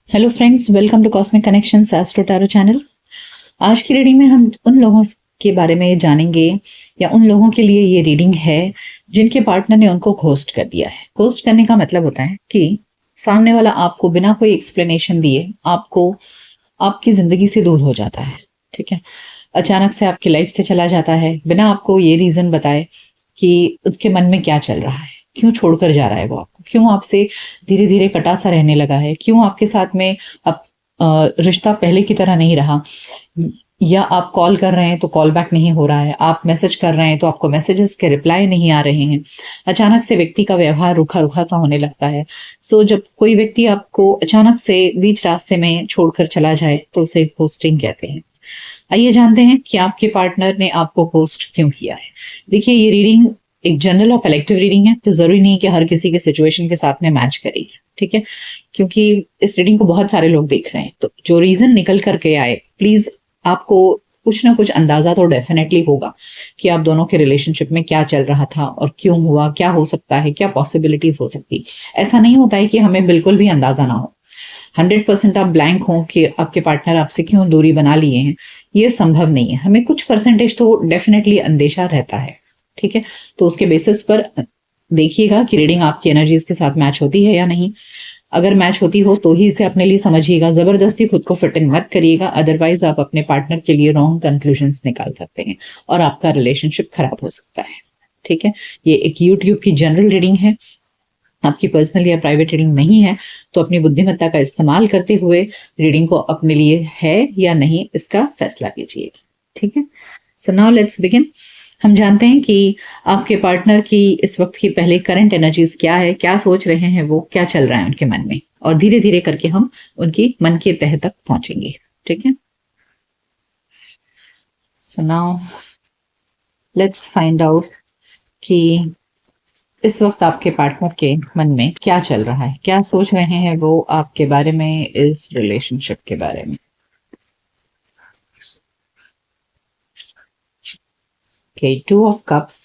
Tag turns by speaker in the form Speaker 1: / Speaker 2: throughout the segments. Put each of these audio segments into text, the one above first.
Speaker 1: Hello friends, welcome to cosmic connections astro tarot channel. आज की reading में हम उन लोगों के बारे में जानेंगे या उन लोगों के लिए ये रीडिंग है जिनके पार्टनर ने उनको घोस्ट कर दिया है। घोस्ट करने का मतलब होता है कि सामने वाला आपको बिना कोई एक्सप्लेनेशन दिए आपको आपकी जिंदगी से दूर हो जाता है। ठीक है, अचानक से आपकी लाइफ से चला जाता है बिना आपको ये रीजन बताए कि उसके मन में क्या चल रहा है, क्यों छोड़कर जा रहा है वो आपको, क्यों आपसे धीरे धीरे कटा सा रहने लगा है, क्यों आपके साथ में अब रिश्ता पहले की तरह नहीं रहा, या आप कॉल कर रहे हैं तो कॉल बैक नहीं हो रहा है, आप मैसेज कर रहे हैं तो आपको मैसेजेस के रिप्लाई नहीं आ रहे हैं। अचानक से व्यक्ति का व्यवहार रूखा रूखा सा होने लगता है। जब कोई व्यक्ति आपको अचानक से बीच रास्ते में छोड़कर चला जाए तो उसे घोस्टिंग कहते हैं। आइए जानते हैं कि आपके पार्टनर ने आपको घोस्ट क्यों किया है। देखिए, ये रीडिंग एक जनरल और कलेक्टिव रीडिंग है, तो जरूरी नहीं कि हर किसी के सिचुएशन के साथ में मैच करेगी। ठीक है, क्योंकि इस रीडिंग को बहुत सारे लोग देख रहे हैं, तो जो रीजन निकल करके आए, प्लीज आपको कुछ ना कुछ अंदाजा तो डेफिनेटली होगा कि आप दोनों के रिलेशनशिप में क्या चल रहा था और क्यों हुआ, क्या हो सकता है, क्या पॉसिबिलिटीज हो सकती। ऐसा नहीं होता है कि हमें बिल्कुल भी अंदाजा ना हो, 100% आप ब्लैंक हो कि आपके पार्टनर आपसे क्यों दूरी बना लिए हैं, ये संभव नहीं है। हमें कुछ परसेंटेज तो डेफिनेटली अंदेशा रहता है। ठीक है, तो उसके बेसिस पर देखिएगा कि रीडिंग आपकी एनर्जीज के साथ मैच होती है या नहीं। अगर मैच होती हो तो ही इसे अपने लिए समझिएगा, जबरदस्ती खुद को फिट इन मत करिएगा, अदरवाइज आप अपने पार्टनर के लिए रॉन्ग कंक्लूजन्स निकाल सकते हैं और आपका रिलेशनशिप खराब हो सकता है। ठीक है, ये एक यूट्यूब की जनरल रीडिंग है, आपकी पर्सनल या प्राइवेट रीडिंग नहीं है। तो अपनी बुद्धिमत्ता का इस्तेमाल करते हुए रीडिंग को अपने लिए है या नहीं इसका फैसला कीजिए। ठीक है, सो नाउ लेट्स बिगिन। हम जानते हैं कि आपके पार्टनर की इस वक्त की पहले करंट एनर्जीज क्या है, क्या सोच रहे हैं वो, क्या चल रहा है उनके मन में, और धीरे धीरे करके हम उनकी मन के तह तक पहुंचेंगे। ठीक है, so now let's find out कि इस वक्त आपके पार्टनर के मन में क्या चल रहा है, क्या सोच रहे हैं वो आपके बारे में, इस रिलेशनशिप के बारे में। Okay, two of cups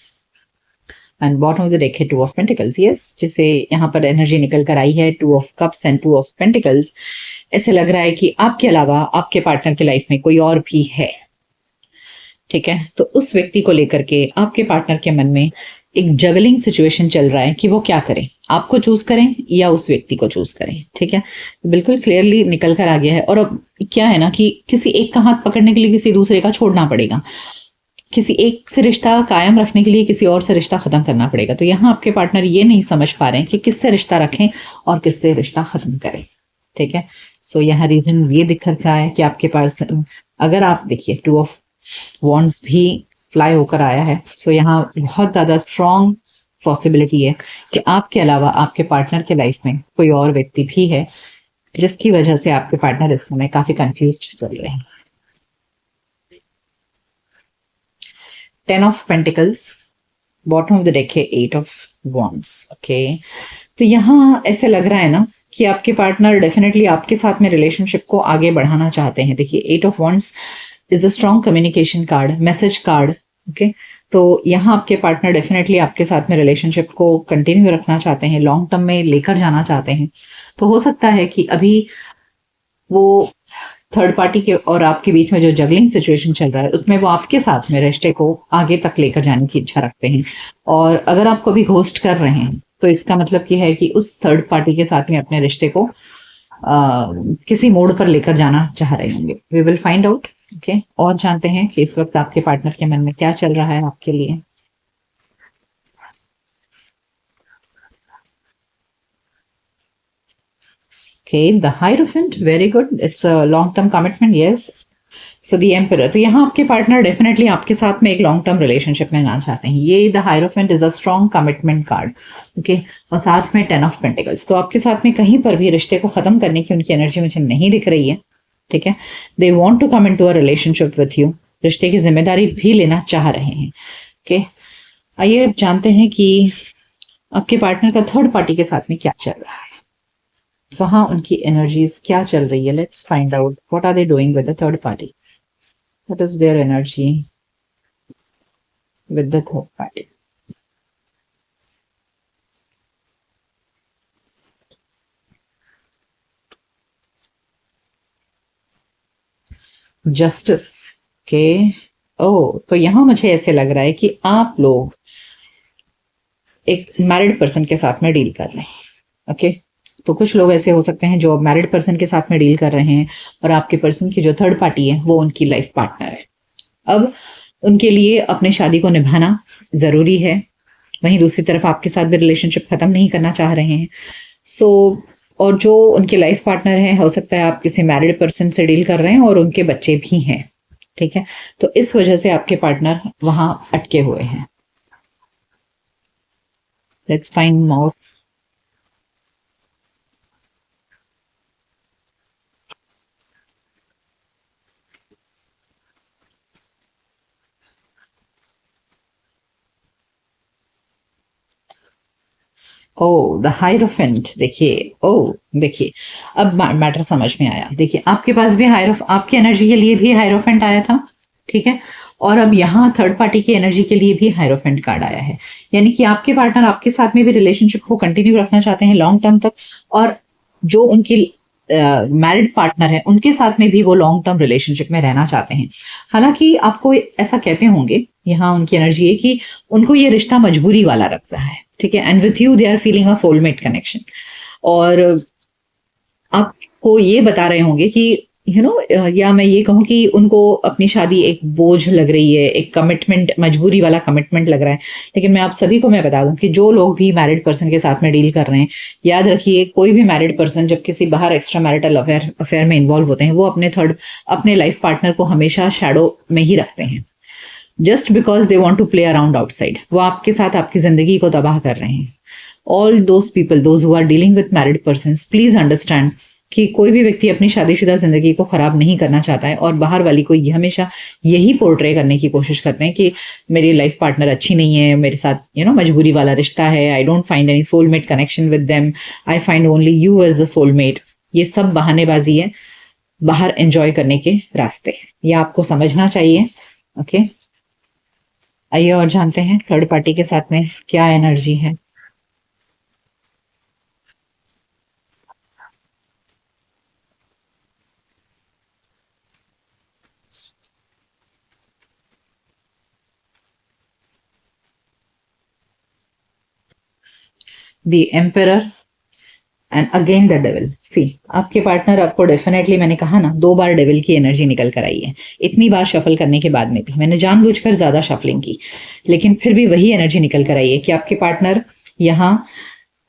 Speaker 1: and bottom of the deck है टू ऑफ पेंटिकल्स। यस, जैसे यहाँ पर एनर्जी निकल कर आई है two of cups and two of pentacles, ऐसे लग रहा है कि आपके अलावा आपके पार्टनर की लाइफ में कोई और भी है। ठीक है, तो उस व्यक्ति को लेकर के आपके पार्टनर के मन में एक जगलिंग सिचुएशन चल रहा है कि वो क्या करें, आपको चूज करें या उस व्यक्ति को चूज करें। ठीक है, तो बिल्कुल क्लियरली निकल कर आ गया है। और अब क्या है ना कि किसी एक का हाथ पकड़ने के लिए किसी दूसरे का छोड़ना पड़ेगा, किसी एक से रिश्ता कायम रखने के लिए किसी और से रिश्ता खत्म करना पड़ेगा। तो यहाँ आपके पार्टनर ये नहीं समझ पा रहे हैं कि किससे रिश्ता रखें और किससे रिश्ता खत्म करें। ठीक है, यहाँ रीजन ये दिख रहा है कि आपके पास, अगर आप देखिए टू ऑफ वॉन्ड्स भी फ्लाई होकर आया है, यहाँ बहुत ज्यादा स्ट्रॉन्ग पॉसिबिलिटी है कि आपके अलावा आपके पार्टनर के लाइफ में कोई और व्यक्ति भी है, जिसकी वजह से आपके पार्टनर इस समय काफी कंफ्यूज चल रहे हैं। 10 of pentacles, bottom of the deck है 8 ऑफ वॉन्ड्स। ओके, तो यहाँ ऐसे लग रहा है ना कि आपके पार्टनर डेफिनेटली आपके साथ में रिलेशनशिप को आगे बढ़ाना चाहते हैं। देखिए, 8 of wands is a strong communication card, message card. Okay, तो यहाँ आपके पार्टनर डेफिनेटली आपके साथ में रिलेशनशिप को कंटिन्यू रखना चाहते हैं, लॉन्ग टर्म में लेकर जाना चाहते हैं। तो हो सकता है कि अभी वो थर्ड पार्टी के और आपके बीच में जो जगलिंग सिचुएशन चल रहा है उसमें वो आपके साथ में रिश्ते को आगे तक लेकर जाने की इच्छा रखते हैं। और अगर आपको भी घोस्ट कर रहे हैं तो इसका मतलब ये है कि उस थर्ड पार्टी के साथ में अपने रिश्ते को किसी मोड़ पर लेकर जाना चाह रहे होंगे। We will find out. Okay, और जानते हैं कि इस वक्त आपके पार्टनर के मन में क्या चल रहा है आपके लिए। Okay, the Hierophant, very good. It's a long-term commitment, yes. So the emperor, तो यहाँ आपके पार्टनर डेफिनेटली आपके साथ में एक लॉन्ग टर्म रिलेशनशिप में ना चाहते हैं। ये the hierophant is a strong commitment card. Okay, और साथ में 10 ऑफ पेंटिकल्स, तो आपके साथ में कहीं पर भी रिश्ते को खत्म करने की उनकी एनर्जी मुझे नहीं दिख रही है। ठीक है, they want to come in to a relationship with you, रिश्ते की जिम्मेदारी भी लेना चाह रहे हैं। ओके, आइए अब जानते हैं कि आपके पार्टनर का थर्ड पार्टी के साथ में क्या चल रहा है, वहां उनकी एनर्जीज क्या चल रही है। Let's find out what are they doing with the third party, what is their energy with the third party. Justice के। ओ, तो यहाँ मुझे ऐसे लग रहा है कि आप लोग एक मैरिड पर्सन के साथ में डील कर रहे हैं। ओके, तो कुछ लोग ऐसे हो सकते हैं जो मैरिड पर्सन के साथ में डील कर रहे हैं और आपके पर्सन की जो थर्ड पार्टी है वो उनकी लाइफ पार्टनर है। अब उनके लिए अपने शादी को निभाना जरूरी है, वहीं दूसरी तरफ आपके साथ भी रिलेशनशिप खत्म नहीं करना चाह रहे हैं। सो और जो उनके लाइफ पार्टनर है, हो सकता है आप किसी मैरिड पर्सन से डील कर रहे हैं और उनके बच्चे भी हैं। ठीक है, तो इस वजह से आपके पार्टनर वहां अटके हुए हैं। Let's find more. ओ, द हायरोफेंट। देखिए, ओ देखिए, अब मैटर समझ में आया। देखिए, आपके पास भी आपकी एनर्जी के लिए भी हायरोफेंट आया था। ठीक है, और अब यहाँ थर्ड पार्टी की एनर्जी के लिए भी हायरोफेंट कार्ड आया है। यानी कि आपके पार्टनर आपके साथ में भी रिलेशनशिप को कंटिन्यू रखना चाहते हैं लॉन्ग टर्म तक, और जो उनकी मैरिड पार्टनर है उनके साथ में भी वो लॉन्ग टर्म रिलेशनशिप में रहना चाहते हैं। हालांकि आपको ऐसा कहते होंगे, यहाँ उनकी एनर्जी है कि उनको ये रिश्ता मजबूरी वाला लगता है। ठीक है, and with you they are feeling a soulmate connection. और आपको ये बता रहे होंगे कि या मैं ये कहूँ कि उनको अपनी शादी एक बोझ लग रही है, एक कमिटमेंट, मजबूरी वाला कमिटमेंट लग रहा है। लेकिन मैं आप सभी को मैं बता दूं कि जो लोग भी मैरिड पर्सन के साथ में डील कर रहे हैं, याद रखिए, कोई भी मैरिड पर्सन जब किसी बाहर एक्स्ट्रा मैरिटल अफेयर में इन्वॉल्व होते हैं, वो अपने लाइफ पार्टनर को हमेशा शैडो में ही रखते हैं, just because they want to play around outside. वो आपके साथ आपकी जिंदगी को तबाह कर रहे हैं। All those people, those who are dealing with married person, please understand कि कोई भी व्यक्ति अपनी शादीशुदा जिंदगी को खराब नहीं करना चाहता है, और बाहर वाली को हमेशा यही पोर्ट्रे करने की कोशिश करते हैं कि मेरी लाइफ पार्टनर अच्छी नहीं है, मेरे साथ मजबूरी वाला रिश्ता है, I don't find any soulmate connection with them, I find only you as the soulmate. ये सब बहानेबाजी है, बाहर एंजॉय करने के रास्ते। ये आपको समझना चाहिए। ओके, आइए और जानते हैं थर्ड पार्टी के साथ में क्या एनर्जी है। The emperor and again the devil. See, आपके पार्टनर आपको डेफिनेटली, मैंने कहा ना, 2 बार डेविल की एनर्जी निकल कर आई है। इतनी बार शफल करने के बाद में भी मैंने जानबूझकर ज्यादा शफलिंग की, लेकिन फिर भी वही एनर्जी निकल कर आई है कि आपके पार्टनर यहाँ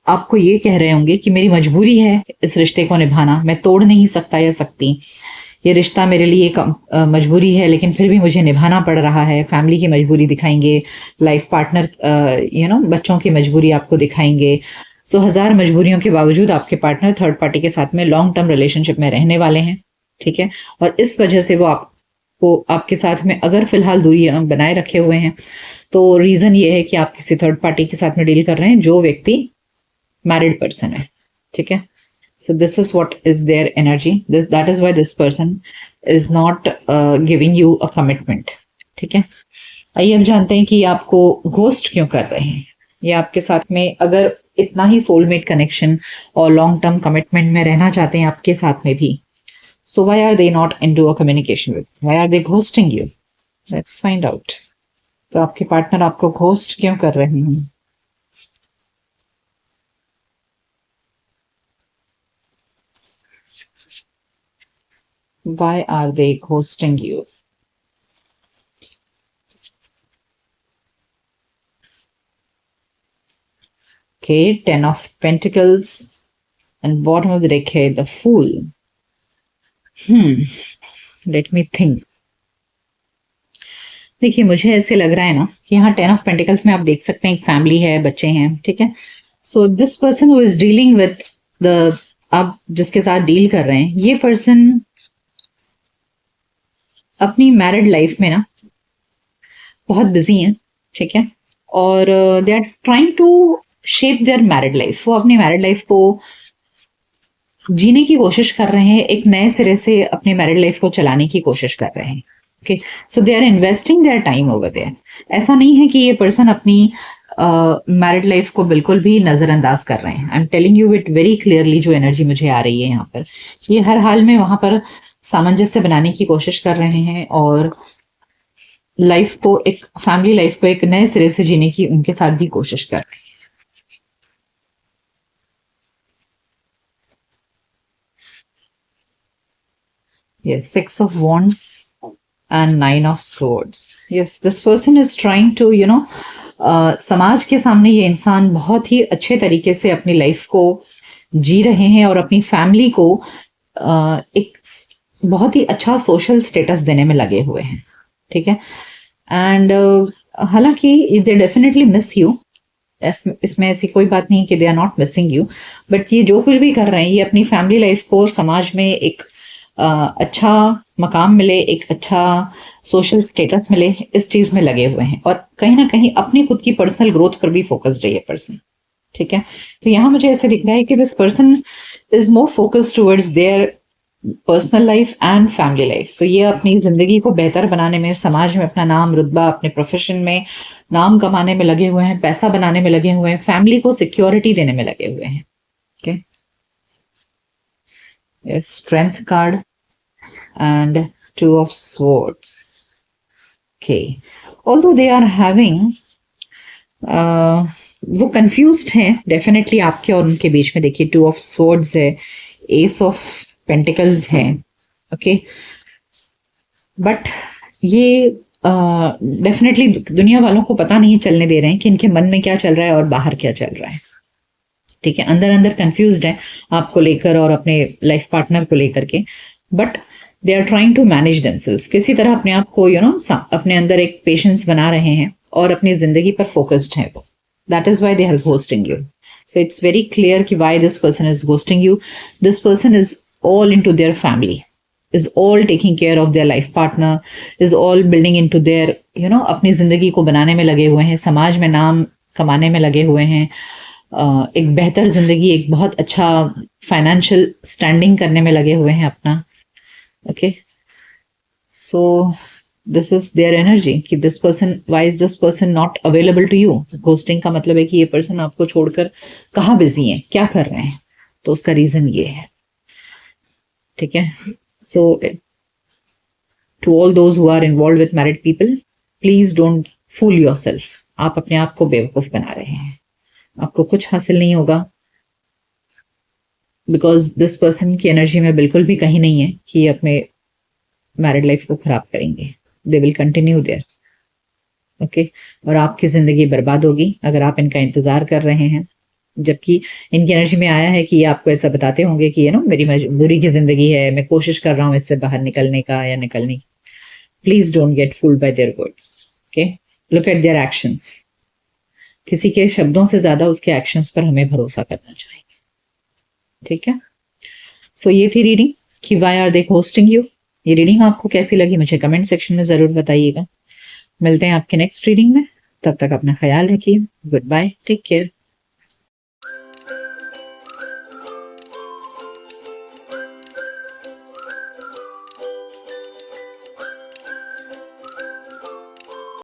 Speaker 1: आपको ये कह रहे होंगे कि मेरी मजबूरी है इस रिश्ते को निभाना, मैं तोड़ नहीं सकता या सकती, ये रिश्ता मेरे लिए एक मजबूरी है, लेकिन फिर भी मुझे निभाना पड़ रहा है। फैमिली की मजबूरी दिखाएंगे, लाइफ पार्टनर बच्चों की मजबूरी आपको दिखाएंगे। सो 1000 मजबूरियों के बावजूद आपके पार्टनर थर्ड पार्टी के साथ में लॉन्ग टर्म रिलेशनशिप में रहने वाले हैं। ठीक है, और इस वजह से वो आपको आपके साथ में अगर फिलहाल दूरी बनाए रखे हुए हैं, तो रीजन ये है कि आप किसी थर्ड पार्टी के साथ में डील कर रहे हैं जो व्यक्ति मैरिड पर्सन है। ठीक है, so this is what is their energy. That is why this person is not giving you a commitment. ठीक है, आइए अब जानते हैं कि आपको घोस्ट क्यों कर रहे हैं। ये आपके साथ में अगर इतना ही सोलमेट कनेक्शन और लॉन्ग टर्म कमिटमेंट में रहना चाहते हैं आपके साथ में भी, so why are they not into a communication with? Why are they ghosting you? Let's find out. तो आपके पार्टनर आपको घोस्ट क्यों कर रहे हैं? Why are they ghosting you? Okay, 10 of Pentacles and bottom of the deck है the Fool. Let me think. देखिए, मुझे ऐसे लग रहा है ना कि यहाँ 10 ऑफ पेंटिकल्स में आप देख सकते हैं एक फैमिली है, बच्चे हैं। ठीक है, so this person who is dealing with the, आप जिसके साथ डील कर रहे हैं, ये पर्सन अपनी मैरिड लाइफ में ना बहुत बिजी हैं। ठीक है, और they are trying to shape their married life. वो अपनी मैरिड लाइफ को जीने की कोशिश कर रहे हैं, एक नए सिरे से अपनी मैरिड लाइफ को चलाने की कोशिश कर रहे हैं। Okay, so they are investing their time over there. ऐसा नहीं है कि ये पर्सन अपनी मैरिड लाइफ को बिल्कुल भी नजरअंदाज कर रहे हैं। I am telling you it very clearly, जो एनर्जी मुझे आ रही है यहाँ पर, ये हर हाल में वहां पर सामंजस्य बनाने की कोशिश कर रहे हैं और लाइफ को, एक फैमिली लाइफ को एक नए सिरे से जीने की उनके साथ भी कोशिश कर रहे हैं। Yes, Six of Wands and Nine of Swords. Yes, this person is trying to, समाज के सामने ये इंसान बहुत ही अच्छे तरीके से अपनी लाइफ को जी रहे हैं और अपनी फैमिली को एक बहुत ही अच्छा सोशल स्टेटस देने में लगे हुए हैं। ठीक है, एंड हालांकि दे डेफिनेटली मिस यू, इसमें ऐसी कोई बात नहीं कि they are not missing you, but ये जो कुछ भी कर रहे हैं ये अपनी फैमिली लाइफ को समाज में एक अच्छा मकाम मिले, एक अच्छा सोशल स्टेटस मिले, इस चीज में लगे हुए हैं और कहीं ना कहीं अपनी खुद की पर्सनल ग्रोथ पर भी फोकस्ड है ये पर्सन। ठीक है, तो यहाँ मुझे ऐसे दिख रहा है कि this person is more focused towards their personal life and family life. तो ये अपनी जिंदगी को बेहतर बनाने में, समाज में अपना नाम रुतबा, अपने प्रोफेशन में नाम कमाने में लगे हुए हैं, पैसा बनाने में लगे हुए हैं, फैमिली को सिक्योरिटी देने में लगे हुए हैं। Okay, strength card and Two of Swords. Okay, although they are having वो कंफ्यूज्ड हैं डेफिनेटली आपके और उनके बीच में। देखिए, Two of Swords है, Ace of Pentacles है। ओके, बट ये डेफिनेटली दुनिया वालों को पता नहीं चलने दे रहे हैं कि इनके मन में क्या चल रहा है और बाहर क्या चल रहा है। ठीक है, अंदर अंदर कंफ्यूज्ड है आपको लेकर और अपने लाइफ पार्टनर को लेकर के, but they are trying to manage themselves. किसी तरह अपने आप को अपने अंदर एक पेशेंस बना रहे हैं और अपनी जिंदगी पर फोकस्ड है वो। That is why they are ghosting you. So it's very clear कि why this person is ghosting you. This person is all into their family, is all taking care of their life partner, is all building into their, अपनी जिंदगी को बनाने में लगे हुए हैं, समाज में नाम कमाने में लगे हुए हैं, एक बेहतर जिंदगी, एक बहुत अच्छा फाइनेंशियल स्टैंडिंग करने में लगे हुए हैं अपना। Okay, so this is their energy कि this person, why is this person not available to you. Ghosting का मतलब है कि ये पर्सन आपको छोड़कर कहाँ बिजी है, क्या कर रहे हैं, तो उसका रीजन ये है। ठीक है, so to all those who are involved with married people, please don't fool yourself. आप अपने आप को बेवकूफ बना रहे हैं, आपको कुछ हासिल नहीं होगा, बिकॉज दिस पर्सन की एनर्जी में बिल्कुल भी कहीं नहीं है कि ये अपने मैरिड लाइफ को खराब करेंगे। They will continue there. Okay, और आपकी जिंदगी बर्बाद होगी अगर आप इनका इंतजार कर रहे हैं, जबकि इनकी एनर्जी में आया है कि ये आपको ऐसा बताते होंगे कि मेरी मजबूरी की जिंदगी है, मैं कोशिश कर रहा हूँ इससे बाहर निकलने का या निकलने की। Please don't get fooled bye their words. Okay, look at their actions. किसी के शब्दों से ज्यादा उसके एक्शंस पर हमें भरोसा करना चाहिए। ठीक है, सो ये थी रीडिंग कि why are they ghosting you. ये रीडिंग आपको कैसी लगी मुझे कमेंट सेक्शन में जरूर बताइएगा। मिलते हैं आपके नेक्स्ट रीडिंग में, तब तक अपना ख्याल रखिए। Goodbye, take care.